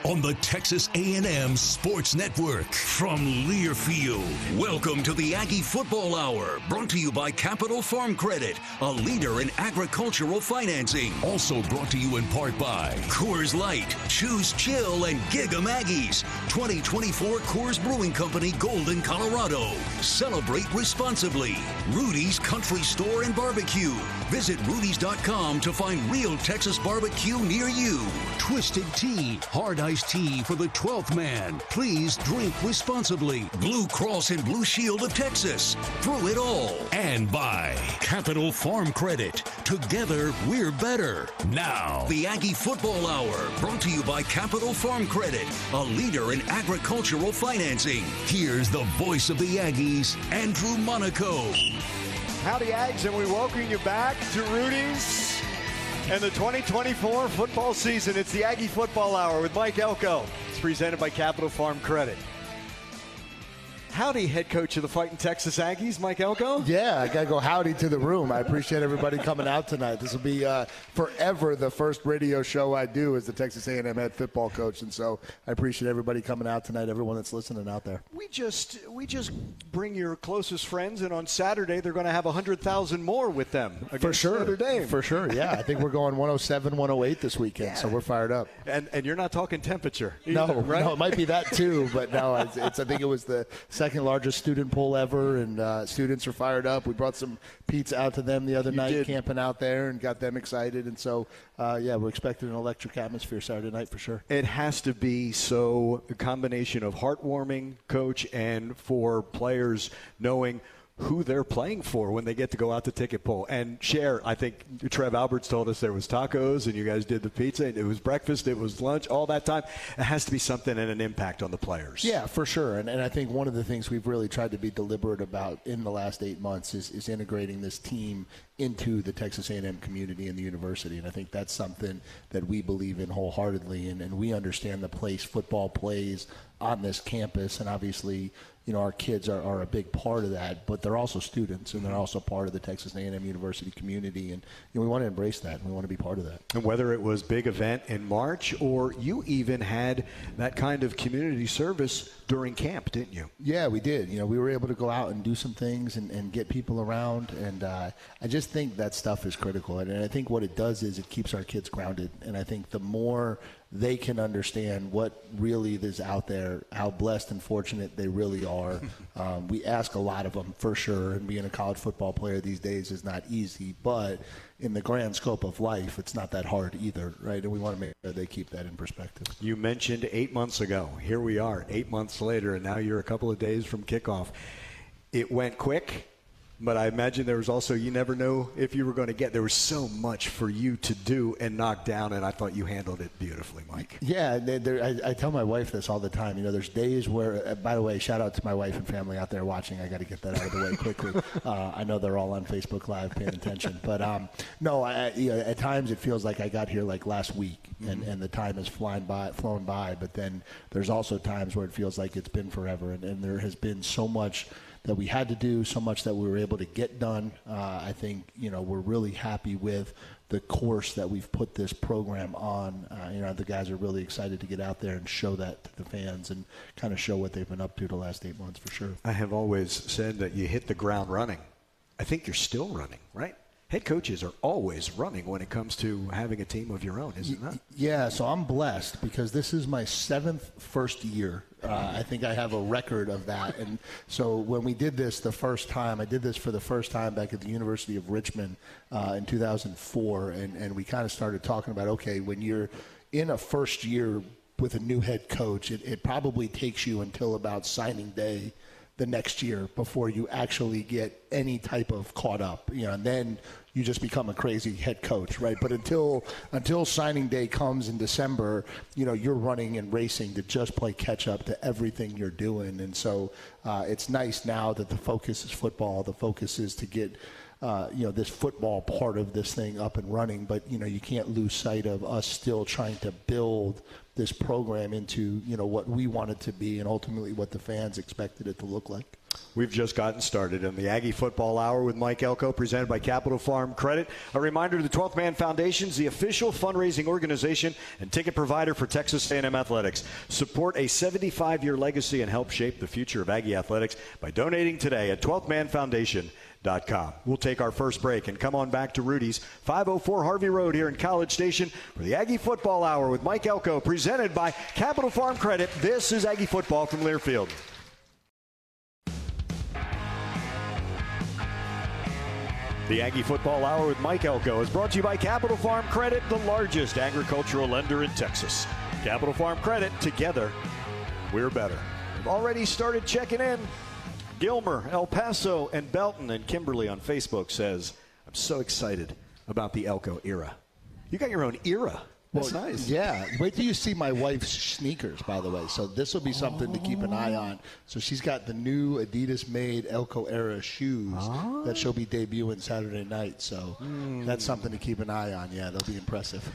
on the Texas A&M Sports Network. From Learfield, welcome to the Aggie Football Hour, brought to you by Capital Farm Credit, a leader in agricultural financing. Also brought to you in part by Coors Light, Choose Chill, and Gig 'em Aggies. 2024 Coors Brewing Company, Golden, Colorado. Celebrate responsibly. Rudy's Country Store and Barbecue. Visit rudys.com to find real Texas barbecue near you. Twisted Tea, hard iced tea for the 12th man. Please drink responsibly. Blue Cross and Blue Shield of Texas. Through it all. And by Capital Farm Credit. Together, we're better. Now, the Aggie Football Hour, brought to you by Capital Farm Credit, a leader in agricultural financing. Here's the voice of the Aggies, Andrew Monaco. Howdy, Aggs, and we welcome you back to Rudy's and the 2024 football season. It's the Aggie Football Hour with Mike Elko. It's presented by Capital Farm Credit. Howdy, head coach of the Fighting Texas Aggies, Mike Elko. Yeah, I got to go howdy to the room. I appreciate everybody coming out tonight. This will be forever the first radio show I do as the Texas A&M head football coach, and so I appreciate everybody coming out tonight, everyone that's listening out there. We just bring your closest friends, and on Saturday they're going to have 100,000 more with them. For sure. Notre Dame. For sure, yeah. I think we're going 107, 108 this weekend, so we're fired up. And you're not talking temperature either, No, right? No, it might be that too, but no, I think it was the second largest student poll ever, and students are fired up. We brought some pizza out to them the other night, camping out there, and got them excited. And so, we're expecting an electric atmosphere Saturday night for sure. It has to be so a combination of heartwarming, Coach, and for players knowing who they're playing for when they get to go out the ticket poll and share. I think Trev Alberts told us there was tacos and you guys did the pizza, and it was breakfast, it was lunch, all that time. It has to be something and an impact on the players. Yeah, for sure. And I think one of the things we've really tried to be deliberate about in the last 8 months is integrating this team into the Texas A&M community and the university. And I think that's something that we believe in wholeheartedly, and we understand the place football plays on this campus. And obviously, our kids are a big part of that, but they're also students, and they're also part of the Texas A&M University community. And we want to embrace that, and we want to be part of that. And whether it was big event in March, or you even had that kind of community service during camp, didn't you? Yeah, we did. We were able to go out and do some things and get people around, and I just think that stuff is critical. And I think what it does is it keeps our kids grounded. And I think the more they can understand what really is out there, how blessed and fortunate they really are. We ask a lot of them, for sure, and being a college football player these days is not easy, but in the grand scope of life, it's not that hard either, right? And we want to make sure they keep that in perspective. You mentioned 8 months ago. Here we are, 8 months later, and now you're a couple of days from kickoff. It went quick. But I imagine there was also, you never know if you were going to get, there was so much for you to do and knock down, and I thought you handled it beautifully, Mike. Yeah, I tell my wife this all the time. There's days where, by the way, shout out to my wife and family out there watching. I got to get that out of the way quickly. I know they're all on Facebook Live paying attention. But, no, at times it feels like I got here like last week, and the time has flown by. But then there's also times where it feels like it's been forever, and there has been so much that we had to do, so much that we were able to get done. I think, we're really happy with the course that we've put this program on. The guys are really excited to get out there and show that to the fans and kind of show what they've been up to the last 8 months for sure. I have always said that you hit the ground running. I think you're still running, right? Head coaches are always running when it comes to having a team of your own, is it not? Yeah, so I'm blessed because this is my first year. I think I have a record of that. And so when we did this the first time, I did this for the first time back at the University of Richmond in 2004. And we kind of started talking about, okay, when you're in a first year with a new head coach, it probably takes you until about signing day the next year before you actually get any type of caught up, and then you just become a crazy head coach, right? But until signing day comes in December, you're running and racing to just play catch up to everything you're doing. And so it's nice now that the focus is football. The focus is to get this football part of this thing up and running. But, you can't lose sight of us still trying to build this program into, what we want it to be and ultimately what the fans expected it to look like. We've just gotten started in the Aggie Football Hour with Mike Elko, presented by Capital Farm Credit. A reminder to the 12th Man Foundation, the official fundraising organization and ticket provider for Texas A&M Athletics. Support a 75-year legacy and help shape the future of Aggie athletics by donating today at 12thmanfoundation.com. We'll take our first break and come on back to Rudy's 504 Harvey Road here in College Station for the Aggie Football Hour with Mike Elko, presented by Capital Farm Credit. This is Aggie Football from Learfield. The Aggie Football Hour with Mike Elko is brought to you by Capital Farm Credit, the largest agricultural lender in Texas. Capital Farm Credit, together, we're better. We've already started checking in. Gilmer, El Paso, and Belton, and Kimberly on Facebook says, I'm so excited about the Elko era. You got your own era. That's nice. Yeah. Wait till you see my wife's sneakers, by the way. So this will be something to keep an eye on. So she's got the new Adidas-made Elko era shoes that she'll be debuting Saturday night. So that's something to keep an eye on. Yeah, they'll be impressive.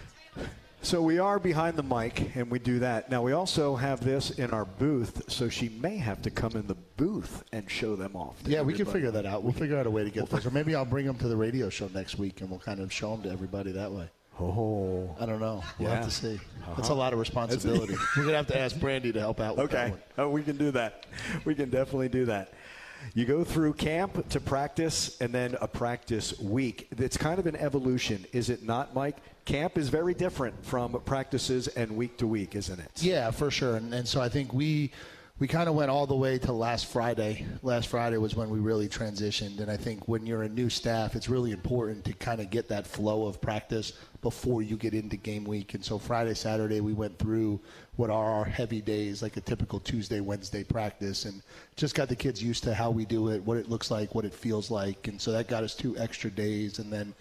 So we are behind the mic, and we do that. Now, we also have this in our booth, so she may have to come in the booth and show them off. Yeah, we can figure that out. We'll figure out a way to get those. Or maybe I'll bring them to the radio show next week, and we'll kind of show them to everybody that way. Oh. I don't know. We'll have to see. That's a lot of responsibility. We're going to have to ask Brandy to help out with that one. Oh, we can do that. We can definitely do that. You go through camp to practice and then a practice week. It's kind of an evolution, is it not, Mike? Camp is very different from practices and week to week, isn't it? Yeah, for sure. And so I think we kind of went all the way to last Friday. Last Friday was when we really transitioned. And I think when you're a new staff, it's really important to kind of get that flow of practice before you get into game week. And so Friday, Saturday, we went through what are our heavy days, like a typical Tuesday, Wednesday practice, and just got the kids used to how we do it, what it looks like, what it feels like. And so that got us 2 extra days, and then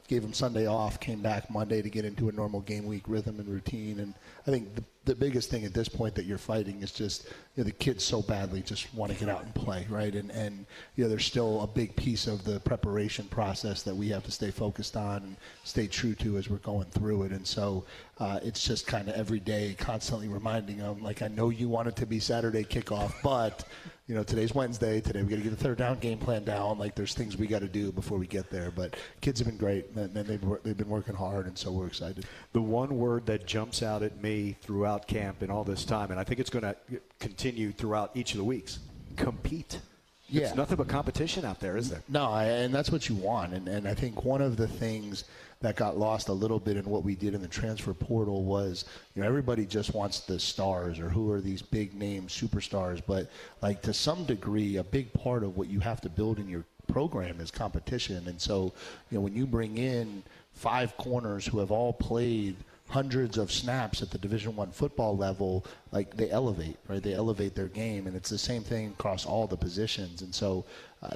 gave them Sunday off, came back Monday to get into a normal game week rhythm and routine. And I think the biggest thing at this point that you're fighting is just the kids so badly just want to get out and play, right? And there's still a big piece of the preparation process that we have to stay focused on and stay true to as we're going through it. And so it's just kind of every day constantly reminding them, like, I know you want it to be Saturday kickoff, but today's Wednesday. Today we got to get the third down game plan down. Like, there's things we got to do before we get there. But kids have been great, and they've been working hard, and so we're excited. The one word that jumps out at me throughout camp and all this time, and I think it's going to continue throughout each of the weeks, compete. Yeah. It's nothing but competition out there, is there? No, and that's what you want. And I think one of the things that got lost a little bit in what we did in the transfer portal was, everybody just wants the stars or who are these big name superstars. But like, to some degree, a big part of what you have to build in your program is competition. And so, when you bring in 5 corners who have all played hundreds of snaps at the Division I football level, like, they elevate, right? They elevate their game, and it's the same thing across all the positions. And so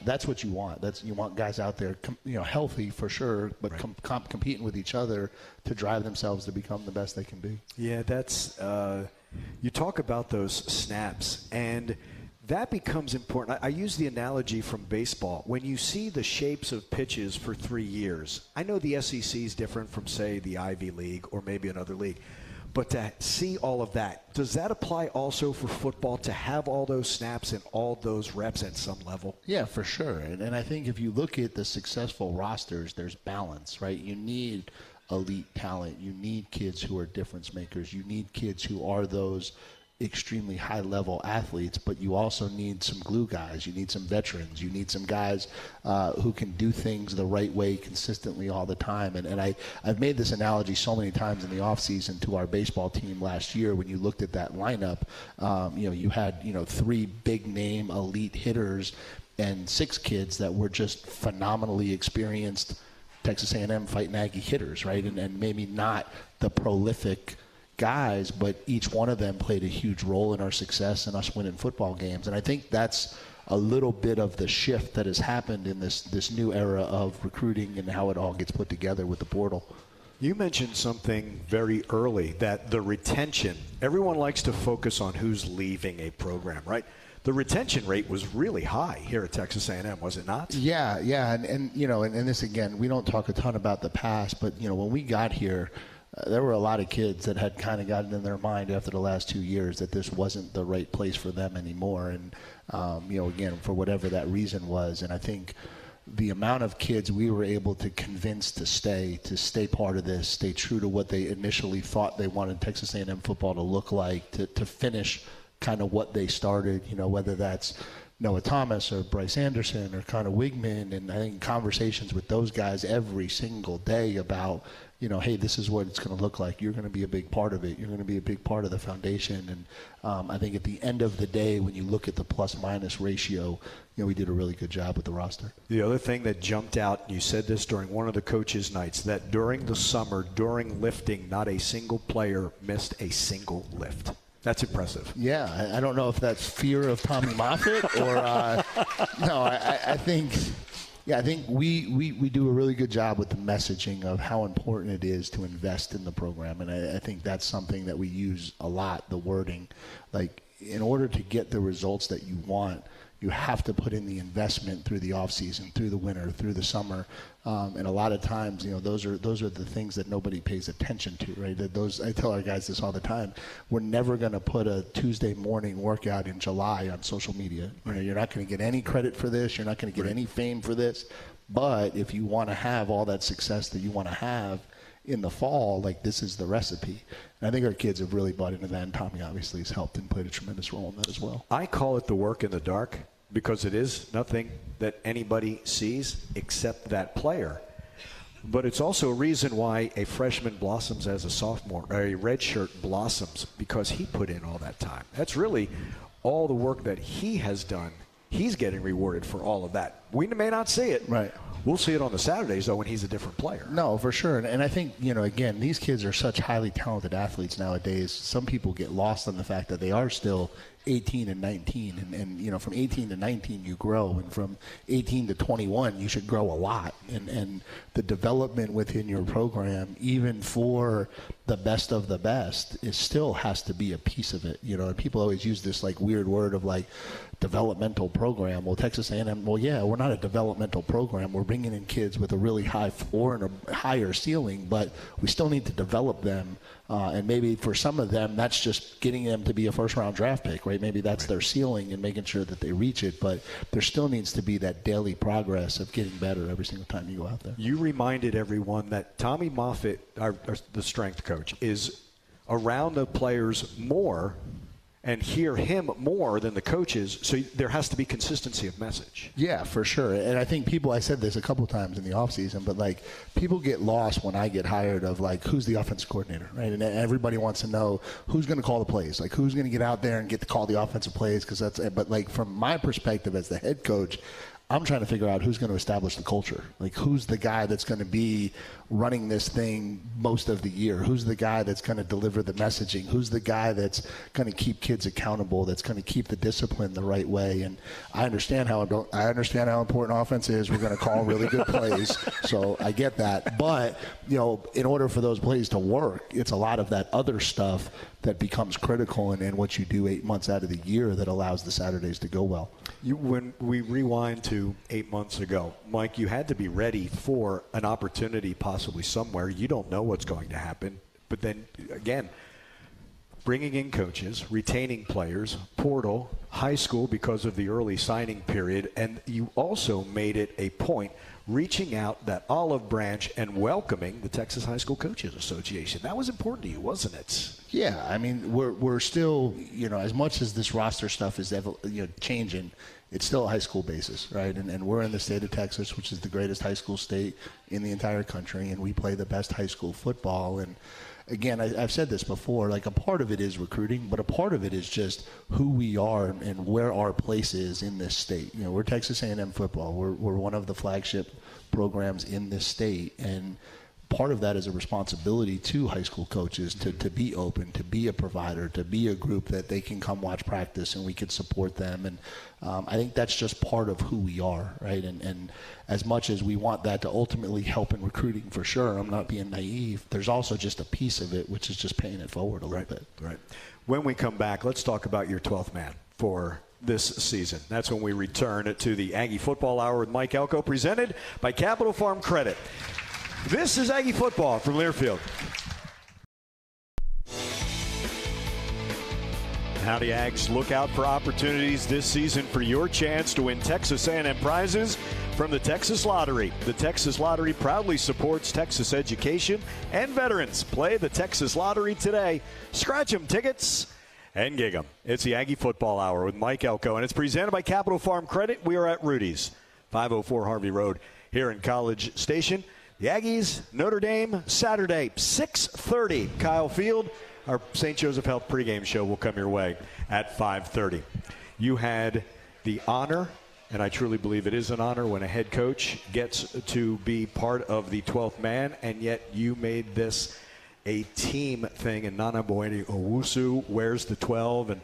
that's what you want. You want guys out there, healthy for sure, but right. Competing with each other to drive themselves to become the best they can be. Yeah, that's you talk about those snaps, and that becomes important. I use the analogy from baseball. When you see the shapes of pitches for 3 years, I know the SEC is different from, say, the Ivy League or maybe another league. But to see all of that, does that apply also for football, to have all those snaps and all those reps at some level? Yeah, for sure. And I think if you look at the successful rosters, there's balance, right? You need elite talent. You need kids who are difference makers. You need kids who are those extremely high-level athletes, but you also need some glue guys. You need some veterans. You need some guys who can do things the right way consistently all the time. And I've made this analogy so many times in the offseason to our baseball team last year. When you looked at that lineup, you had 3 big-name elite hitters and 6 kids that were just phenomenally experienced Texas A&M fighting Aggie hitters, right? And maybe not the prolific guys, but each one of them played a huge role in our success and us winning football games. And I think that's a little bit of the shift that has happened in this new era of recruiting and how it all gets put together with the portal. You mentioned something very early, that the retention, everyone likes to focus on who's leaving a program, right? the retention rate was really high here at Texas A&M, was it not? Yeah, and you know, and this again, we don't talk a ton about the past, but you know, when we got here, there were a lot of kids that had kind of gotten in their mind after the last 2 years that this wasn't the right place for them anymore, and you know, again, for whatever that reason was, and I think the amount of kids we were able to convince to stay part of this, stay true to what they initially thought they wanted Texas A&M football to look like, to finish kind of what they started, you know, whether that's Noah Thomas or Bryce Anderson or Connor Wigman, and I think conversations with those guys every single day about, you know, hey, this is what it's going to look like. You're going to be a big part of it. You're going to be a big part of the foundation. And I think at the end of the day, when you look at the plus-minus ratio, you know, we did a really good job with the roster. The other thing that jumped out, you said this during one of the coaches' nights, that during the summer, during lifting, not a single player missed a single lift. That's impressive. Yeah, I don't know if that's fear of Tommy Moffitt or no. I think, yeah, I think we do a really good job with the messaging of how important it is to invest in the program, and I think that's something that we use a lot. The wording, like, in order to get the results that you want, you have to put in the investment through the off season, through the winter, through the summer, and a lot of times, you know, those are the things that nobody pays attention to, right? Those, I tell our guys this all the time. We're never going to put a Tuesday morning workout in July on social media. You know, you're not going to get any credit for this. You're not going to get any fame for this. But if you want to have all that success that you want to have in the fall, like, this is the recipe. And I think our kids have really bought into that, and Tommy obviously has helped and played a tremendous role in that as well. I call it the work in the dark because it is nothing that anybody sees except that player. But it's also a reason why a freshman blossoms as a sophomore, or a redshirt blossoms, because he put in all that time. That's really all the work that he has done. He's getting rewarded for all of that. We may not see it. Right. We'll see it on the Saturdays, though, when he's a different player. No, for sure. And I think, you know, again, these kids are such highly talented athletes nowadays. Some people get lost on the fact that they are still 18 and 19. And you know, from 18 to 19, you grow. And from 18 to 21, you should grow a lot. And the development within your program, even for the best of the best, it still has to be a piece of it. You know, and people always use this, like, weird word of, like, developmental program. Well, Texas A&M, well, yeah, we're not a developmental program. We're bringing in kids with a really high floor and a higher ceiling, but we still need to develop them. And maybe for some of them, that's just getting them to be a first-round draft pick, right? Maybe that's their ceiling and making sure that they reach it. But there still needs to be that daily progress of getting better every single time you go out there. You reminded everyone that Tommy Moffitt, the strength coach, is around the players more and hear him more than the coaches, so there has to be consistency of message. Yeah, for sure. And I think people, I said this a couple times in the offseason, but, like, people get lost when I get hired of, like, who's the offensive coordinator, right? And everybody wants to know who's going to call the plays, like, who's going to get out there and get to call the offensive plays, because that's, but, like, from my perspective as the head coach, I'm trying to figure out who's going to establish the culture. Like, who's the guy that's going to be running this thing most of the year? Who's the guy that's going to deliver the messaging? Who's the guy that's going to keep kids accountable, that's going to keep the discipline the right way? And I understand how important offense is. We're going to call really good plays, so I get that. But, you know, in order for those plays to work, it's a lot of that other stuff that becomes critical and what you do 8 months out of the year that allows the Saturdays to go well. When we rewind to 8 months ago, Mike, you had to be ready for an opportunity possibly somewhere. You don't know what's going to happen. But then, again, bringing in coaches, retaining players, portal, high school because of the early signing period, and you also made it a point reaching out that olive branch and welcoming the Texas High School Coaches Association. That was important to you, wasn't it? Yeah, I mean, we're still, you know, as much as this roster stuff is, you know, changing, it's still a high school basis, right? And we're in the state of Texas, which is the greatest high school state in the entire country, and we play the best high school football. And again, I've said this before, like, a part of it is recruiting, but a part of it is just who we are and where our place is in this state. You know, we're Texas A&M football. We're one of the flagship programs in this state, and part of that is a responsibility to high school coaches to be open, to be a provider, to be a group that they can come watch practice and we can support them. And I think that's just part of who we are, right? And as much as we want that to ultimately help in recruiting, for sure, I'm not being naive, there's also just a piece of it, which is just paying it forward a little bit. Right. When we come back, let's talk about your 12th man for this season. That's when we return to the Aggie Football Hour with Mike Elko, presented by Capital Farm Credit. This is Aggie Football from Learfield. Howdy, Ags. Look out for opportunities this season for your chance to win Texas A&M prizes from the Texas Lottery. The Texas Lottery proudly supports Texas education and veterans. Play the Texas Lottery today. Scratch 'em tickets and gig 'em. It's the Aggie Football Hour with Mike Elko, and it's presented by Capital Farm Credit. We are at Rudy's, 504 Harvey Road here in College Station. The Aggies, Notre Dame, Saturday, 6:30, Kyle Field. Our St. Joseph Health pregame show will come your way at 5:30. You had the honor, and I truly believe it is an honor when a head coach gets to be part of the 12th man, and yet you made this a team thing, and Nana Boeni Owusu wears the 12. And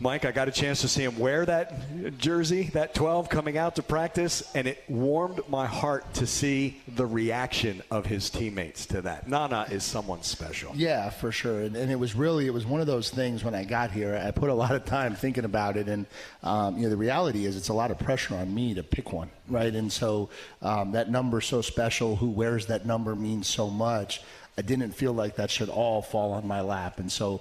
Mike, I got a chance to see him wear that jersey, that 12, coming out to practice, and it warmed my heart to see the reaction of his teammates to that. Nana is someone special. Yeah, for sure. And it was one of those things when I got here. I put a lot of time thinking about it, and the reality is it's a lot of pressure on me to pick one, right? And so that number's so special. Who wears that number means so much. I didn't feel like that should all fall on my lap. And so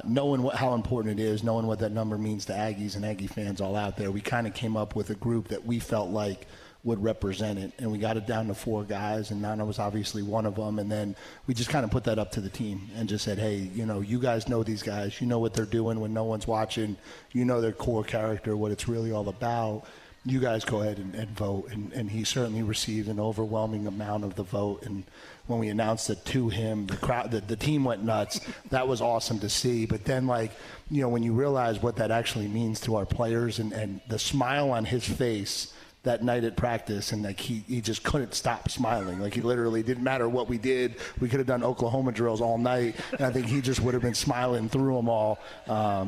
knowing how important it is, knowing what that number means to Aggies and Aggie fans all out there, we kind of came up with a group that we felt like would represent it. And we got it down to 4 guys, and Nana was obviously one of them. And then we just kind of put that up to the team and just said, hey, you guys know these guys. You know what they're doing when no one's watching. You know their core character, what it's really all about. You guys go ahead and vote. And he certainly received an overwhelming amount of the vote. And when we announced it to him, the crowd, the team went nuts. That was awesome to see. But then, when you realize what that actually means to our players, and the smile on his face that night at practice, and he just couldn't stop smiling. He literally didn't matter what we did. We could have done Oklahoma drills all night, and I think he just would have been smiling through them all,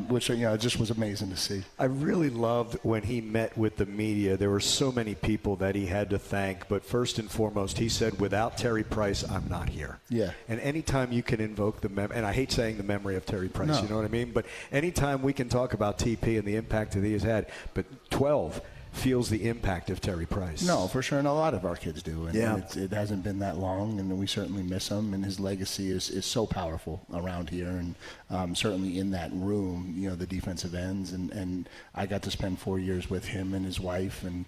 which it just was amazing to see. I really loved when he met with the media. There were so many people that he had to thank, but first and foremost, he said, without Terry Price, I'm not here. Yeah. And anytime you can invoke and I hate saying the memory of Terry Price, No. You know what I mean? But anytime we can talk about TP and the impact that he has had, but 12 feels the impact of Terry Price. No, for sure, and a lot of our kids do. And Yeah. it hasn't been that long, and we certainly miss him, and his legacy is so powerful around here, and certainly in that room, the defensive ends, and I got to spend 4 years with him and his wife and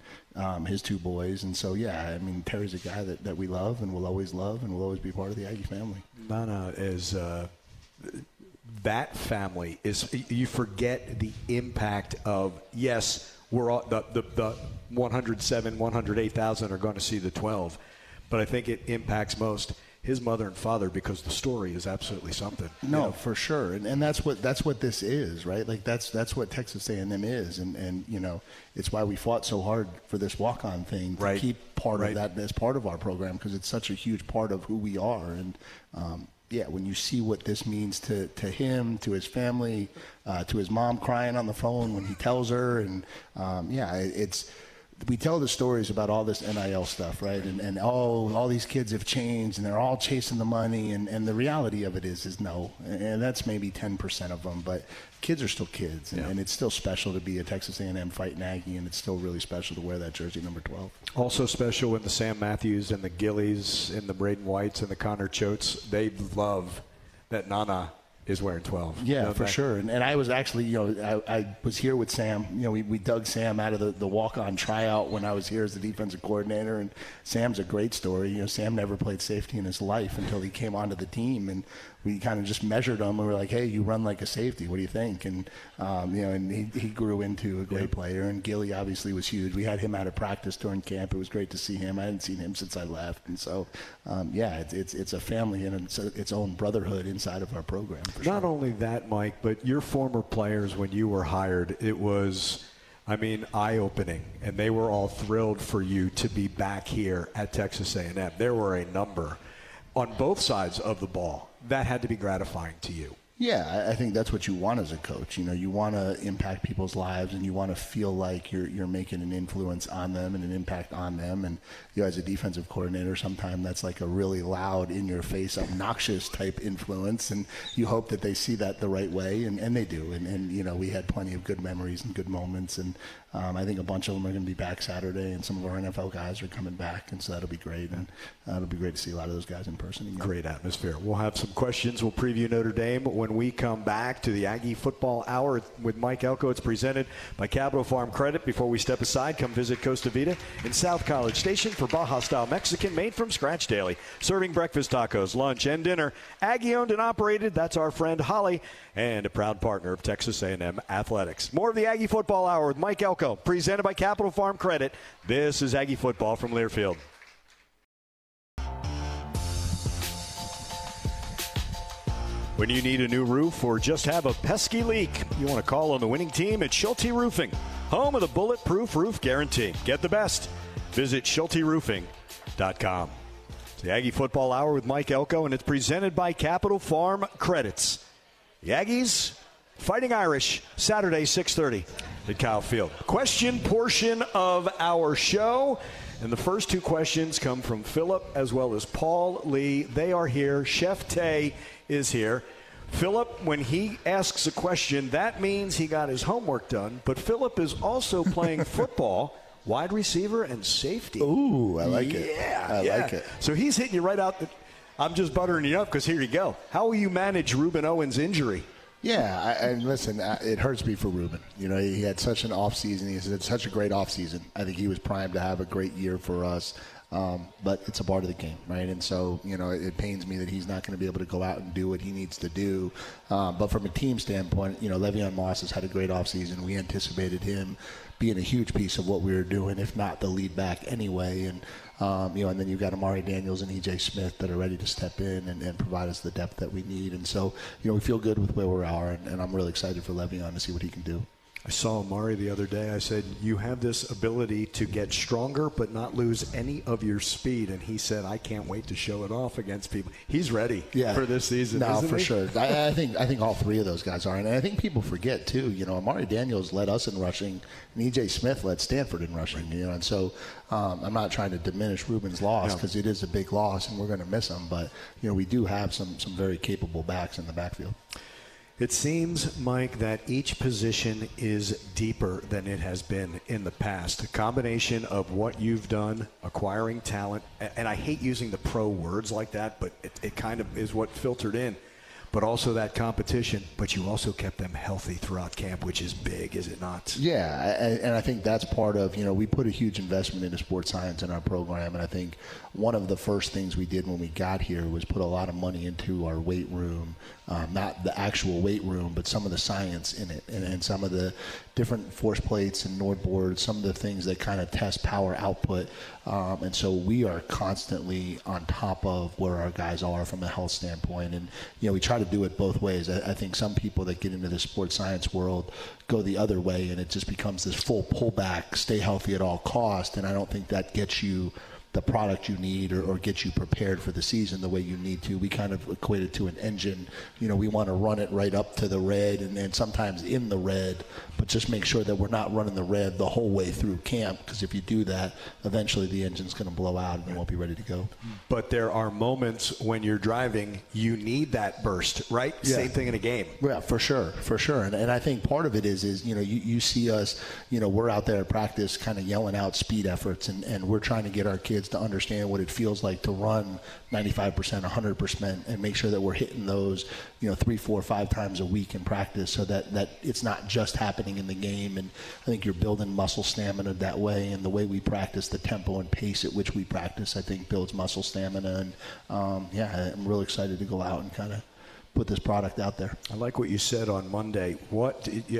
his 2 boys, and so, Terry's a guy that we love and will always love and will always be part of the Aggie family. Nana is that family is, you forget the impact of, yes, we're all, the 107, 108,000 are going to see the 12. But I think it impacts most his mother and father, because the story is absolutely something. No, for sure. And that's what this is, right? That's what Texas A&M is. And it's why we fought so hard for this walk-on thing to keep part of that as part of our program, because it's such a huge part of who we are. And, when you see what this means to him, to his family, to his mom crying on the phone when he tells her, and we tell the stories about all this NIL stuff, right? And all these kids have changed, and they're all chasing the money, and the reality of it is no, and that's maybe 10% of them, but kids are still kids, and it's still special to be a Texas A&M fighting Aggie, and it's still really special to wear that jersey number 12. Also special when the Sam Matthews and the Gillies and the Braden Whites and the Connor Choates, they love that Nana is wearing 12. Yeah, for sure. And I was actually, I was here with Sam. We dug Sam out of the walk-on tryout when I was here as the defensive coordinator, and Sam's a great story. Sam never played safety in his life until he came onto the team, and we kind of just measured him, and we were like, hey, you run like a safety. What do you think? And, and he grew into a great player, and Gilly obviously was huge. We had him out of practice during camp. It was great to see him. I hadn't seen him since I left. And so, it's a family and it's its own brotherhood inside of our program. Not only that, Mike, but your former players, when you were hired, it was, eye-opening, and they were all thrilled for you to be back here at Texas A&M. There were a number on both sides of the ball. That had to be gratifying to you. Yeah, I think that's what you want as a coach. You want to impact people's lives, and you want to feel like you're making an influence on them and an impact on them. And as a defensive coordinator, sometimes that's like a really loud, in-your-face, obnoxious type influence, and you hope that they see that the right way, and they do. And we had plenty of good memories and good moments, and I think a bunch of them are going to be back Saturday, and some of our NFL guys are coming back, and so that'll be great. And it'll be great to see a lot of those guys in person again. Great atmosphere. We'll have some questions. We'll preview Notre Dame when we come back to the Aggie Football Hour with Mike Elko. It's presented by Capital Farm Credit. Before we step aside, come visit Costa Vida in South College Station for Baja-style Mexican made from scratch daily. Serving breakfast, tacos, lunch, and dinner. Aggie owned and operated. That's our friend Holly, and a proud partner of Texas A&M Athletics. More of the Aggie Football Hour with Mike Elko, presented by Capital Farm Credit. This is Aggie Football from Learfield. When you need a new roof or just have a pesky leak, you want to call on the winning team at Schulte Roofing, home of the bulletproof roof guarantee. Get the best. Visit SchulteRoofing.com. It's the Aggie Football Hour with Mike Elko, and it's presented by Capital Farm Credits. The Aggies Fighting Irish, Saturday, 6:30 at Kyle Field. Question portion of our show. And the first two questions come from Philip as well as Paul Lee. They are here. Chef Tay is here. Philip, when he asks a question, that means he got his homework done. But Philip is also playing football, wide receiver and safety. Ooh, I like it. I like it. So he's hitting you right out. I'm just buttering you up because here you go. How will you manage Ruben Owens' injury? Yeah, and listen, it hurts me for Ruben. He had such an offseason. He had such a great offseason. I think he was primed to have a great year for us. But it's a part of the game, right? And so, it pains me that he's not going to be able to go out and do what he needs to do. But from a team standpoint, Le'Veon Moss has had a great offseason. We anticipated him being a huge piece of what we were doing, if not the lead back anyway. And, and then you've got Amari Daniels and E.J. Smith that are ready to step in and provide us the depth that we need. And so, we feel good with where we are, and I'm really excited for Le'Veon to see what he can do. I saw Amari the other day. I said, you have this ability to get stronger but not lose any of your speed. And he said, I can't wait to show it off against people. He's ready for this season, no, isn't for he? sure. I think all three of those guys are. And I think people forget, too. Amari Daniels led us in rushing, and E.J. Smith led Stanford in rushing. And so I'm not trying to diminish Ruben's loss because it is a big loss, and we're going to miss him. But, we do have some very capable backs in the backfield. It seems, Mike, that each position is deeper than it has been in the past. A combination of what you've done, acquiring talent, and I hate using the pro words like that, but it kind of is what filtered in. But also that competition, but you also kept them healthy throughout camp, which is big, is it not? Yeah, and I think that's part of, we put a huge investment into sports science in our program, and I think one of the first things we did when we got here was put a lot of money into our weight room, not the actual weight room, but some of the science in it, and some of the different force plates and Nord boards, some of the things that kind of test power output. And so we are constantly on top of where our guys are from a health standpoint. And, we try to do it both ways. I think some people that get into the sports science world go the other way, and it just becomes this full pullback, stay healthy at all cost. And I don't think that gets you the product you need or get you prepared for the season the way you need to. We kind of equate it to an engine. We want to run it right up to the red and sometimes in the red, but just make sure that we're not running the red the whole way through camp, because if you do that, eventually the engine's going to blow out and it won't be ready to go. But there are moments when you're driving, you need that burst, right? Yeah. Same thing in a game. Yeah, for sure. And I think part of it is you see us, we're out there at practice kind of yelling out speed efforts, and we're trying to get our kids to understand what it feels like to run 95%, 100%, and make sure that we're hitting those, 3, 4, 5 times a week in practice, so that it's not just happening in the game. And I think you're building muscle stamina that way, and the way we practice, the tempo and pace at which we practice, I think builds muscle stamina. And I'm really excited to go out and kind of put this product out there. I like what you said on Monday.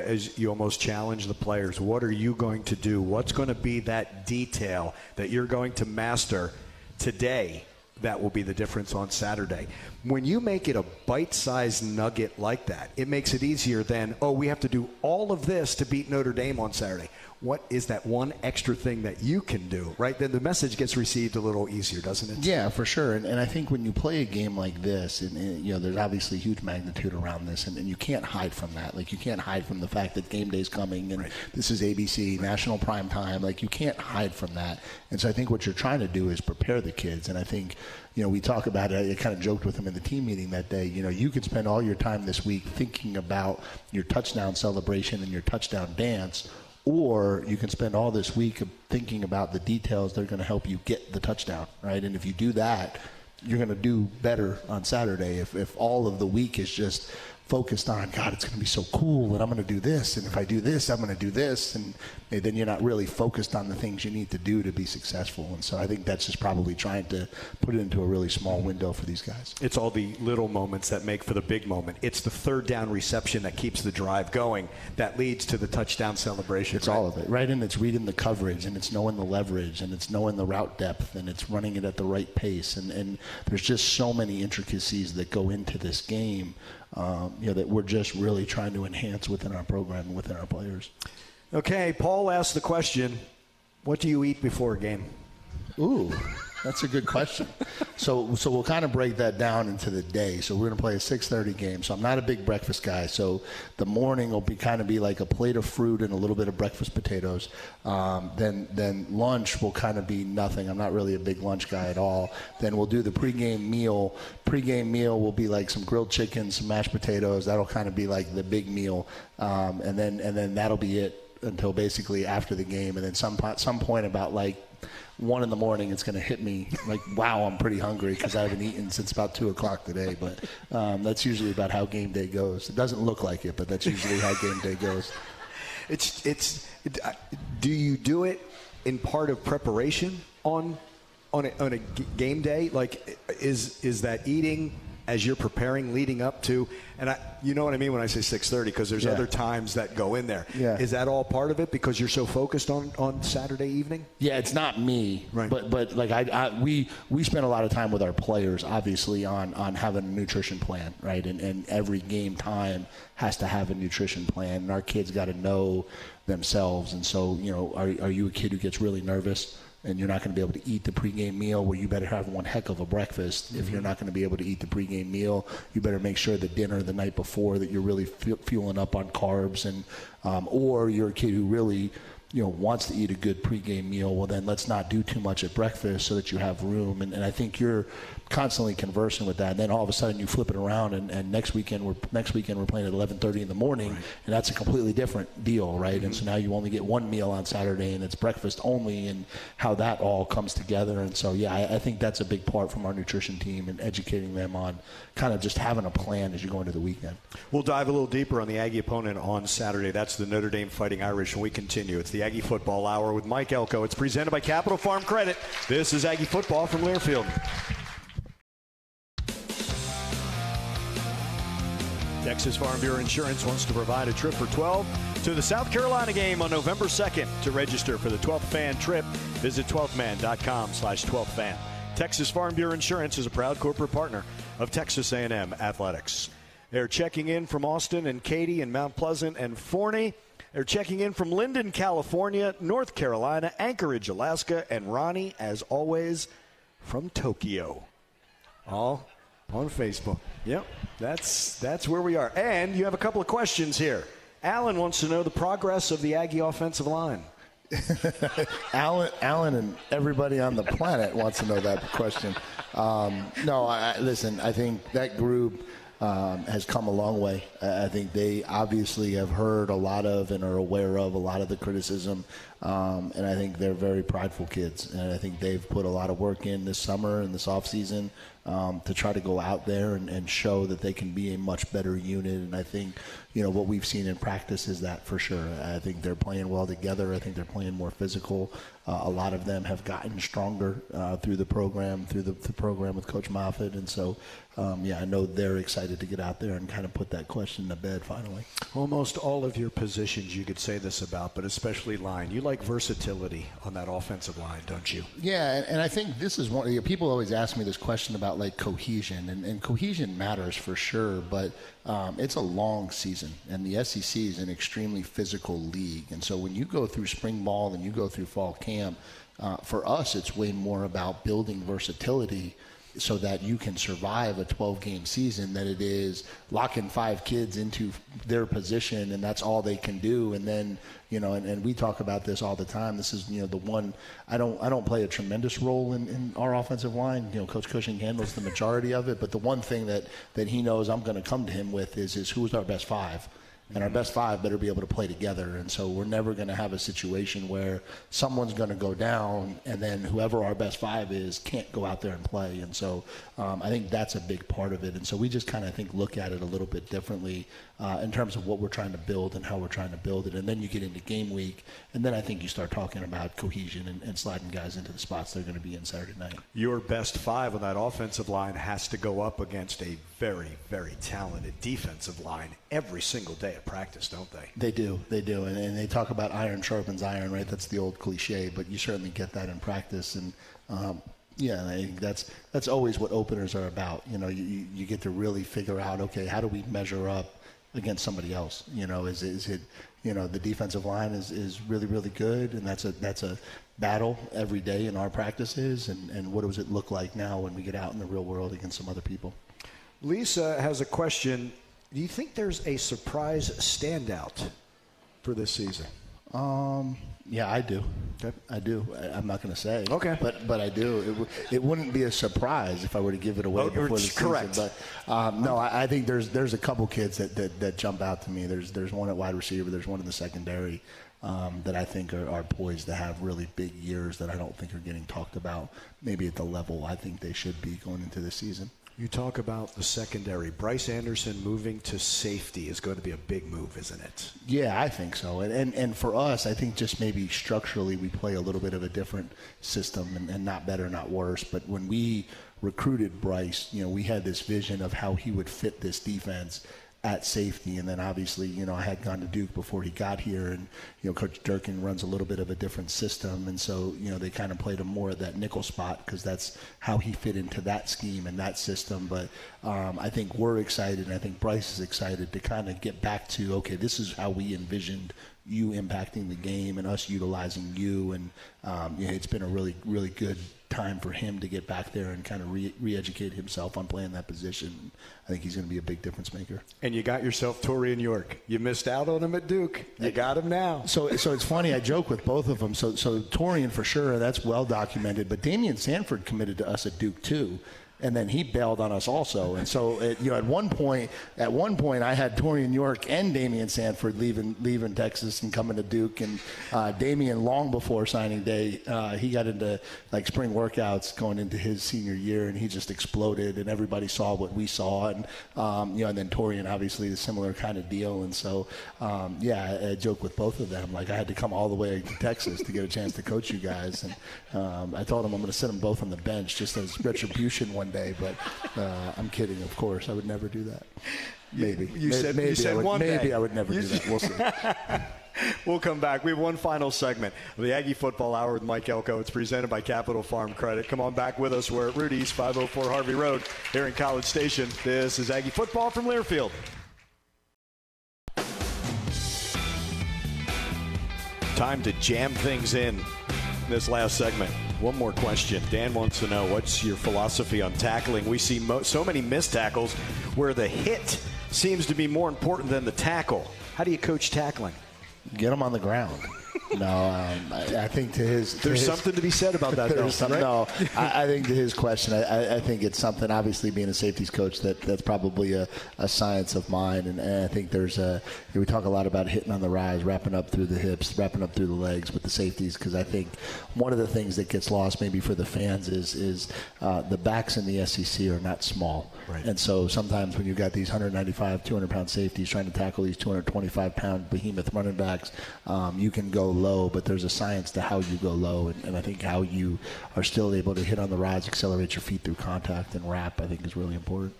As you almost challenge the players, what are you going to do? What's going to be that detail that you're going to master today that will be the difference on Saturday? When you make it a bite-sized nugget like that, it makes it easier than, oh, we have to do all of this to beat Notre Dame on Saturday. What is that one extra thing that you can do, right? Then the message gets received a little easier, doesn't it? Yeah, for sure. And I think when you play a game like this, and you know, there's obviously huge magnitude around this, and you can't hide from that. Like, you can't hide from the fact that game day's coming, and this is ABC, national prime time. Like, you can't hide from that. And so I think what you're trying to do is prepare the kids. And I think, you know, we talk about it. I kind of joked with them in the team meeting that day. You know, you could spend all your time this week thinking about your touchdown celebration and your touchdown dance, or you can spend all this week thinking about the details that are going to help you get the touchdown, right? And if you do that, you're going to do better on Saturday. If all of the week is just focused on, God, it's going to be so cool, and I'm going to do this, and if I do this, I'm going to do this, and then you're not really focused on the things you need to do to be successful. And so I think that's just probably trying to put it into a really small window for these guys. It's all the little moments that make for the big moment. It's the third down reception that keeps the drive going, that leads to the touchdown celebration. It's all of it, right? And it's reading the coverage, and it's knowing the leverage, and it's knowing the route depth, and it's running it at the right pace. And there's just so many intricacies that go into this game, you know, that we're just really trying to enhance within our program and within our players. Okay, Paul asked the question, what do you eat before a game? Ooh, that's a good question. So we'll kind of break that down into the day. So we're going to play a 6:30 game. So I'm not a big breakfast guy. So the morning will be like a plate of fruit and a little bit of breakfast potatoes. Then lunch will kind of be nothing. I'm not really a big lunch guy at all. Then we'll do the pregame meal. Pregame meal will be like some grilled chicken, some mashed potatoes. That'll kind of be like the big meal. And then that'll be it until basically after the game. And then some point about like 1 a.m, it's going to hit me like, wow, I'm pretty hungry because I haven't eaten since about 2 o'clock today. But that's usually about how game day goes. It doesn't look like it, but that's usually how game day goes. Do you do it in part of preparation on a game day? Like, is that eating as you're preparing leading up to, and you know what I mean when I say 6:30, because there's other times that go in there. Yeah. Is that all part of it because you're so focused on Saturday evening? Yeah, it's not me, right. But like we spend a lot of time with our players, obviously, on having a nutrition plan, right? And every game time has to have a nutrition plan, and our kids got to know themselves. And so, you know, are you a kid who gets really nervous and you're not going to be able to eat the pregame meal? Well, you better have one heck of a breakfast. If you're not going to be able to eat the pregame meal, you better make sure the dinner the night before that you're really fueling up on carbs. And or you're a kid who really, you know, wants to eat a good pregame meal. Well, then let's not do too much at breakfast so that you have room. And I think you're constantly conversing with that. And then all of a sudden you flip it around, and next weekend we're playing at 11:30 in the morning, right. And that's a completely different deal, right? Mm-hmm. And so now you only get one meal on Saturday, and it's breakfast only, and how that all comes together. And so, yeah, I think that's a big part from our nutrition team and educating them on kind of just having a plan as you go into the weekend. We'll dive a little deeper on the Aggie opponent on Saturday. That's the Notre Dame Fighting Irish, and we continue. It's the Aggie Football Hour with Mike Elko. It's presented by Capital Farm Credit. This is Aggie Football from Learfield. Texas Farm Bureau Insurance wants to provide a trip for 12 to the South Carolina game on November 2nd. To register for the 12th Fan trip, visit 12thman.com/12thfan. Texas Farm Bureau Insurance is a proud corporate partner of Texas A&M Athletics. They're checking in from Austin and Katy and Mount Pleasant and Forney. They're checking in from Linden, California, North Carolina, Anchorage, Alaska, and Ronnie, as always, from Tokyo. All on Facebook. Yep, that's where we are. And you have a couple of questions here. Alan wants to know the progress of the Aggie offensive line. Alan and everybody on the planet wants to know that question. Listen, I think that group has come a long way. I think they obviously have heard a lot of and are aware of a lot of the criticism, and I think they're very prideful kids. And I think they've put a lot of work in this summer and this offseason to try to go out there and show that they can be a much better unit. And I think, you know, what we've seen in practice is that for sure. I think they're playing well together. I think they're playing more physical. A lot of them have gotten stronger through the program with Coach Moffitt. And so, I know they're excited to get out there and kind of put that question to bed finally. Almost all of your positions you could say this about, but especially line. You like versatility on that offensive line, don't you? Yeah, and I think this is one. People always ask me this question about like cohesion, and cohesion matters for sure, but it's a long season, and the SEC is an extremely physical league, and so when you go through spring ball and you go through fall camp, for us, it's way more about building versatility so that you can survive a 12-game season than it is locking 5 kids into their position and that's all they can do. And then, and we talk about this all the time. This is, the one, I don't play a tremendous role in our offensive line. Coach Cushing handles the majority of it, but the one thing that he knows I'm going to come to him with is who's our best 5. And our best 5 better be able to play together. And so we're never going to have a situation where someone's going to go down and then whoever our best 5 is can't go out there and play. And so I think that's a big part of it. And so we just kind of look at it a little bit differently in terms of what we're trying to build and how we're trying to build it. And then you get into game week, and then I think you start talking about cohesion and sliding guys into the spots they're going to be in Saturday night. Your best 5 on that offensive line has to go up against a very, very talented defensive line every single day at practice, don't they? They do. And they talk about iron sharpens iron, right? That's the old cliche, but you certainly get that in practice. And yeah, I think that's always what openers are about. You get to really figure out, okay, how do we measure up against somebody else? Is it the defensive line is really, really good, and that's a battle every day in our practices, and what does it look like now when we get out in the real world against some other people? Lisa has a question. Do you think there's a surprise standout for this season? Yeah, I do. Okay. I do. I'm not going to say. Okay. But I do. It wouldn't be a surprise if I were to give it away before the season. Correct. But no, I think there's a couple kids that jump out to me. There's one at wide receiver. There's one in the secondary that I think are poised to have really big years that I don't think are getting talked about maybe at the level I think they should be going into this season. You talk about the secondary. Bryce Anderson moving to safety is going to be a big move, isn't it? Yeah, I think so. And for us, I think just maybe structurally we play a little bit of a different system and not better, not worse. But when we recruited Bryce, we had this vision of how he would fit this defense at safety. And then obviously, I had gone to Duke before he got here, and, Coach Durkin runs a little bit of a different system. And so, they kind of played him more at that nickel spot because that's how he fit into that scheme and that system. But I think we're excited, and I think Bryce is excited to kind of get back to, okay, this is how we envisioned you impacting the game and us utilizing you. And it's been a really, really good time for him to get back there and kind of re-educate himself on playing that position. I think he's going to be a big difference maker. And you got yourself Torian York. You missed out on him at Duke. You got him now. So it's funny. I joke with both of them. So Torian for sure, that's well documented. But Damian Sanford committed to us at Duke too. And then he bailed on us also. And so, at one point, I had Torian York and Damian Sanford leaving Texas and coming to Duke. And Damian, long before signing day, he got into spring workouts going into his senior year, and he just exploded. And everybody saw what we saw. And and then Torian, obviously, a similar kind of deal. And so, I joke with both of them. I had to come all the way to Texas to get a chance to coach you guys. And I told him I'm going to sit them both on the bench just as retribution one day, but I'm kidding, of course. I would never do that. Maybe. You said one day. Maybe I would never do that. We'll see. We'll come back. We have one final segment of the Aggie Football Hour with Mike Elko. It's presented by Capital Farm Credit. Come on back with us. We're at Rudy's, 504 Harvey Road here in College Station. This is Aggie Football from Learfield. Time to jam things in this last segment. One more question. Dan wants to know, what's your philosophy on tackling? We see so many missed tackles where the hit seems to be more important than the tackle. How do you coach tackling? Get them on the ground. No, I think there's something to be said about that. Right? No, I think to his question, I think it's something, obviously being a safeties coach, that's probably a science of mine. And I think we talk a lot about hitting on the rise, wrapping up through the hips, wrapping up through the legs with the safeties, because I think one of the things that gets lost maybe for the fans is the backs in the SEC are not small. Right. And so sometimes when you've got these 195, 200-pound safeties trying to tackle these 225-pound behemoth running backs, you can go low, but there's a science to how you go low, and I think how you are still able to hit on the rise, accelerate your feet through contact, and wrap, I think, is really important.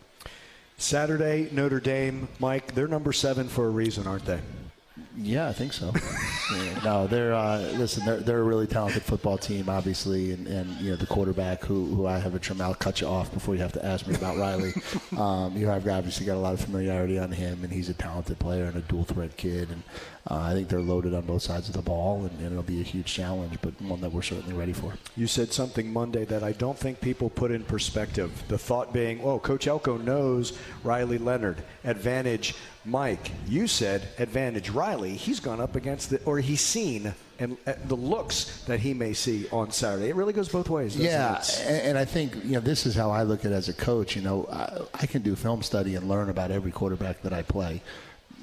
Saturday, Notre Dame, Mike, they're number 7 for a reason, aren't they? Yeah, I think so. No, they're they're a really talented football team, obviously, and the quarterback who I have I'll cut you off before you have to ask me about Riley. I've obviously got a lot of familiarity on him, and he's a talented player and a dual threat kid, and I think they're loaded on both sides of the ball, and it'll be a huge challenge, but one that we're certainly ready for. You said something Monday that I don't think people put in perspective. The thought being, Coach Elko knows Riley Leonard. Advantage Mike. You said advantage Riley. He's gone up against he's seen and the looks that he may see on Saturday. It really goes both ways. Yeah, and I think this is how I look at it as a coach. I can do film study and learn about every quarterback that I play.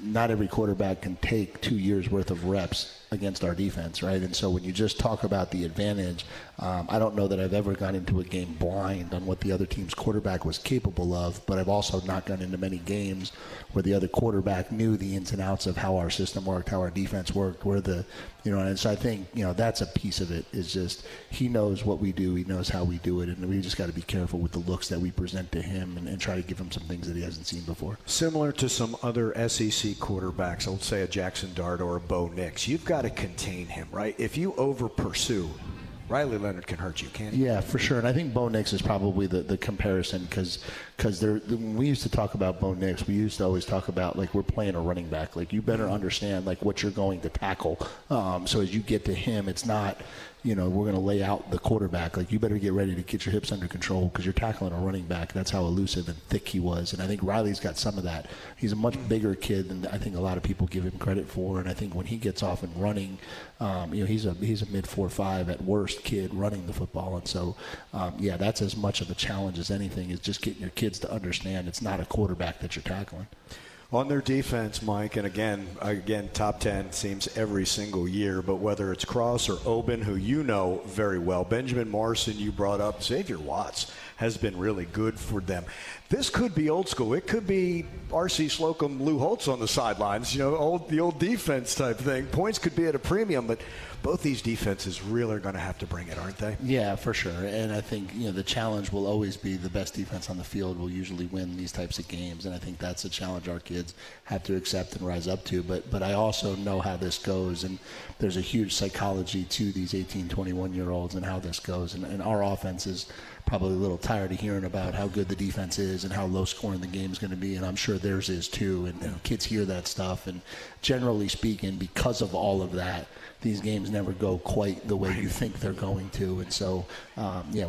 Not every quarterback can take 2 years worth of reps against our defense, right? And so when you just talk about the advantage, I don't know that I've ever gone into a game blind on what the other team's quarterback was capable of, but I've also not gone into many games where the other quarterback knew the ins and outs of how our system worked, how our defense worked, and so I think, that's a piece of it, is just he knows what we do, he knows how we do it, and we just got to be careful with the looks that we present to him and try to give him some things that he hasn't seen before. Similar to some other SEC quarterbacks, I would say a Jackson Dart or a Bo Nix, you've got to contain him, right? If you over pursue, Riley Leonard can hurt you, can't he? Yeah, for sure. And I think Bo Nix is probably the comparison because when we used to talk about Bo Nix, we used to always talk about, we're playing a running back. You better understand, what you're going to tackle. So as you get to him, it's not, we're going to lay out the quarterback. You better get ready to get your hips under control because you're tackling a running back. That's how elusive and thick he was. And I think Riley's got some of that. He's a much bigger kid than I think a lot of people give him credit for. And I think when he gets off and running, he's a mid 4.5 at worst kid running the football. And so, that's as much of a challenge as anything, is just getting your kids to understand it's not a quarterback that you're tackling. On their defense, Mike, and again, top 10 seems every single year, but whether it's Cross or Oben, who you know very well, Benjamin Morrison you brought up, Xavier Watts has been really good for them. This could be old school. It could be R.C. Slocum, Lou Holtz on the sidelines, the old defense type thing. Points could be at a premium, but both these defenses really are going to have to bring it, aren't they? Yeah, for sure. And I think, the challenge will always be the best defense on the field will usually win these types of games. And I think that's a challenge our kids have to accept and rise up to. But I also know how this goes. And there's a huge psychology to these 18, 21-year-olds and how this goes. And our offense is probably a little tired of hearing about how good the defense is and how low scoring the game is going to be, and I'm sure theirs is too. And kids hear that stuff, and generally speaking, because of all of that, these games never go quite the way you think they're going to. And so,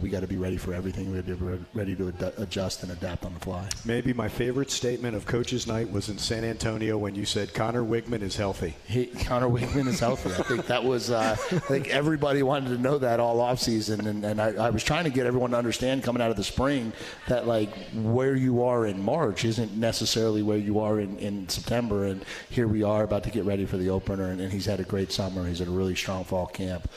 we got to be ready for everything. We got to be ready to adjust and adapt on the fly. Maybe my favorite statement of Coach's Night was in San Antonio when you said Connor Wigman is healthy. Connor Wigman is healthy. I think that was, I think everybody wanted to know that all offseason. And I was trying to get everyone to understand coming out of the spring that, where you are in March isn't necessarily where you are in September. And here we are about to get ready for the opener. And he's had a great summer. He's at a really strong fall camp.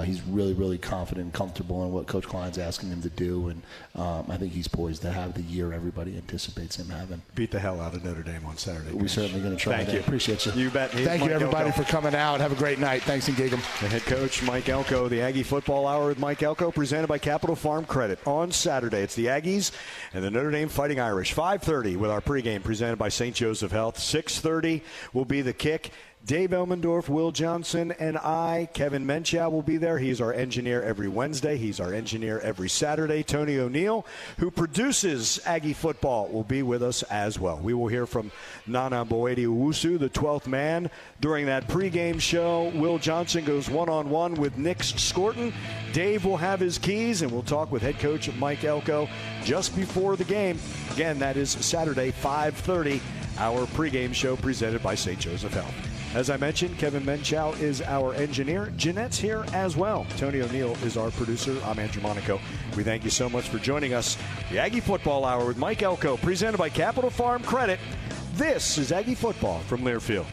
He's really, really confident and comfortable in what Coach Klein's asking him to do, and I think he's poised to have the year everybody anticipates him having. Beat the hell out of Notre Dame on Saturday. We're certainly going to try. Thank you. Appreciate you. You bet. Thank you, everybody, for coming out. Have a great night. Thanks, and gig 'em. The head coach, Mike Elko, the Aggie Football Hour with Mike Elko, presented by Capital Farm Credit. On Saturday, it's the Aggies and the Notre Dame Fighting Irish. 5:30 with our pregame presented by St. Joseph Health. 6:30 will be the kick. Dave Elmendorf, Will Johnson, and Kevin Menchow, will be there. He's our engineer every Wednesday. He's our engineer every Saturday. Tony O'Neill, who produces Aggie Football, will be with us as well. We will hear from Nana Boedi-Owusu, the 12th man. During that pregame show, Will Johnson goes one-on-one with Nick Scorton. Dave will have his keys, and we'll talk with head coach Mike Elko just before the game. Again, that is Saturday, 5:30, our pregame show presented by St. Joseph Health. As I mentioned, Kevin Menchow is our engineer. Jeanette's here as well. Tony O'Neill is our producer. I'm Andrew Monaco. We thank you so much for joining us. The Aggie Football Hour with Mike Elko, presented by Capital Farm Credit. This is Aggie Football from Learfield.